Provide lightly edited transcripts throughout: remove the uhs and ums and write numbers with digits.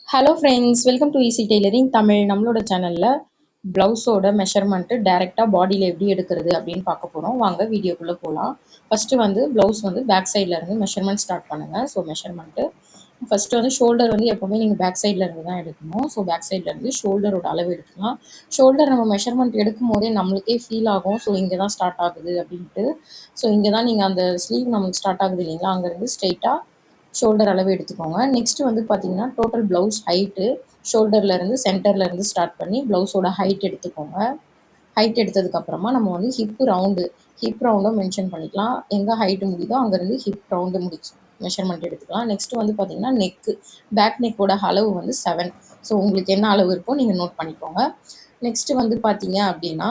Hello friends, welcome to easy tailoring Tamil. நம்மளோட சேனலில் ப்ளவுஸோட மெஷர்மெண்ட்டு டேரெக்டாக பாடியில் எப்படி எடுக்கிறது அப்படின்னு பார்க்க போகிறோம். வாங்க வீடியோக்குள்ளே போகலாம். ஃபஸ்ட்டு வந்து ப்ளவுஸ் வந்து பேக் சைடில் இருந்து மெஷர்மெண்ட் ஸ்டார்ட் பண்ணுங்கள். ஸோ மெஷர்மெண்ட்டு ஃபஸ்ட்டு வந்து ஷோல்டர் வந்து எப்போவுமே நீங்கள் பேக் சைடில் இருந்து தான் எடுக்கணும். ஸோ பேக் சைடில் இருந்து ஷோல்டரோட அளவு எடுக்கலாம். ஷோல்டர் நம்ம மெஷர்மெண்ட் எடுக்கும் போதே நம்மளுக்கே ஃபீல் ஆகும். ஸோ இங்கே தான் ஸ்டார்ட் ஆகுது அப்படின்ட்டு. ஸோ இங்கே தான் நீங்கள் அந்த ஸ்லீவ் நம்மளுக்கு ஸ்டார்ட் ஆகுது இல்லைங்களா, அங்கேருந்து ஸ்ட்ரெயிட்டாக ஷோல்டர் அளவு எடுத்துக்கோங்க. நெக்ஸ்ட் வந்து பார்த்தீங்கன்னா டோட்டல் ப்ளவுஸ் ஹைட்டு ஷோல்டர்லேருந்து சென்டர்லேருந்து ஸ்டார்ட் பண்ணி ப்ளவுஸோட ஹைட் எடுத்துக்கோங்க. ஹைட் எடுத்ததுக்கப்புறமா நம்ம வந்து ஹிப் ரவுண்டும் மென்ஷன் பண்ணிக்கலாம். எங்கே ஹைட்டு முடியுதோ அங்கேருந்து ஹிப் ரவுண்டு முடிச்சு மெஷர்மெண்ட் எடுத்துக்கலாம். நெக்ஸ்ட் வந்து பார்த்தீங்கன்னா பேக் நெக்கோட அளவு வந்து 7. ஸோ உங்களுக்கு என்ன அளவு இருக்கோ நீங்கள் நோட் பண்ணிக்கோங்க. நெக்ஸ்ட் வந்து பார்த்தீங்க அப்படின்னா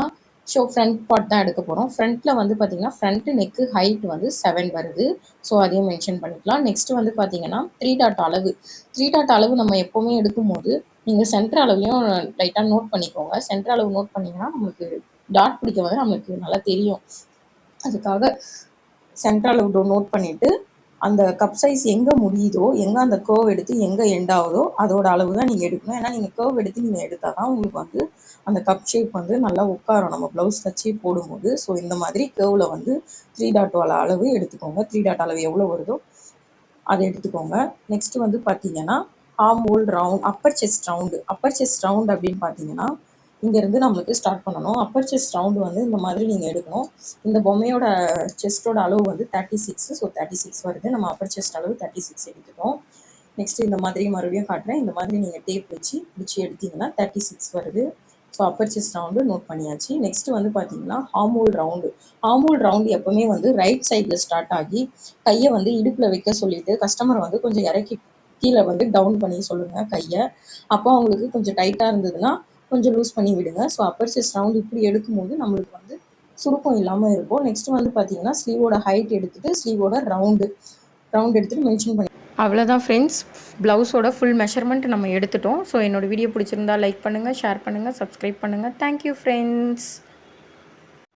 ஃப்ரண்ட் பார்ட் தான் எடுக்க போகிறோம். ஃப்ரண்ட்டில் வந்து பார்த்தீங்கன்னா ஃப்ரண்ட் நெக்கு ஹைட் வந்து 7 வருது. ஸோ அதையும் மென்ஷன் பண்ணிக்கலாம். நெக்ஸ்ட் வந்து பார்த்தீங்கன்னா த்ரீ டாட் அளவு நம்ம எப்போவுமே எடுக்கும்போது நீங்கள் சென்டர் அளவையும் லைட்டாக நோட் பண்ணிக்கோங்க. சென்டர் அளவு நோட் பண்ணிங்கன்னா நம்மளுக்கு டாட் பிடிக்க வந்து நம்மளுக்கு நல்லா தெரியும். அதுக்காக சென்டர் அளவு நோட் பண்ணிவிட்டு அந்த கப் சைஸ் எங்கே முடியுதோ, எங்கே அந்த கர்வ் எடுத்து எங்கே எண்ட் ஆகுதோ அதோட அளவு தான் நீங்கள் எடுக்கணும். ஏன்னா நீங்கள் கர்வ் எடுத்து நீங்கள் எடுத்தால் தான் உங்களுக்கு வந்து அந்த கப் ஷேப் வந்து நல்லா உட்காரும் நம்ம ப்ளவுஸ் தச்சு போடும்போது. ஸோ இந்த மாதிரி கர்வில் வந்து 3 டாட் அளவு எடுத்துக்கோங்க. 3 டாட் அளவு எவ்வளோ வருதோ அதை எடுத்துக்கோங்க. நெக்ஸ்ட் வந்து பார்த்தீங்கன்னா arm whole round, Appar chest round அப்படின்னு பார்த்தீங்கன்னா இங்கேருந்து நம்மளுக்கு ஸ்டார்ட் பண்ணணும். அப்பர் செஸ்ட் ரவுண்டு வந்து இந்த மாதிரி நீங்கள் எடுக்கணும். இந்த பொம்மையோட செஸ்ட்டோட அளவு வந்து 36. ஸோ 36 வருது. நம்ம அப்பர் செஸ்ட் அளவு 36 எடுத்துட்டோம். நெக்ஸ்ட் இந்த மாதிரி மறுபடியும் காட்டுறேன். இந்த மாதிரி நீங்கள் டேப் வச்சு பிடிச்சி எடுத்தீங்கன்னா 36 வருது. So upper chest round note பண்ணியாச்சு. நெக்ஸ்ட் வந்து பார்த்தீங்கன்னா ஆர்ம் ஹோல் ரவுண்டு எப்பவுமே வந்து ரைட் சைடில் ஸ்டார்ட் ஆகி கையை வந்து இடுப்பில் வைக்க சொல்லிட்டு கஸ்டமர் வந்து கொஞ்சம் இறக்கி கீழே வந்து டவுன் பண்ணி சொல்லுங்கள் கையை. அப்போ அவங்களுக்கு கொஞ்சம் டைட்டாக இருந்ததுன்னா கொஞ்சம் லூஸ் பண்ணி விடுங்க. ஸோ அப்பர் செஸ்ட் ரவுண்டு இப்படி எடுக்கும்போது நம்மளுக்கு வந்து சுருக்கம் இல்லாமல் இருக்கும். நெக்ஸ்ட் வந்து பார்த்தீங்கன்னா ஸ்லீவோட ஹைட் எடுத்துகிட்டு ஸ்லீவோட ரவுண்டு எடுத்துகிட்டு மென்ஷன் பண்ணி அவ்வளோதான் ஃப்ரெண்ட்ஸ். ப்ளவுஸோட ஃபுல் மெஷர்மெண்ட் நம்ம எடுத்துட்டோம். ஸோ என்னோடய வீடியோ பிடிச்சிருந்தா லைக் பண்ணுங்கள், ஷேர் பண்ணுங்கள், சப்ஸ்கிரைப் பண்ணுங்கள். Thank you friends.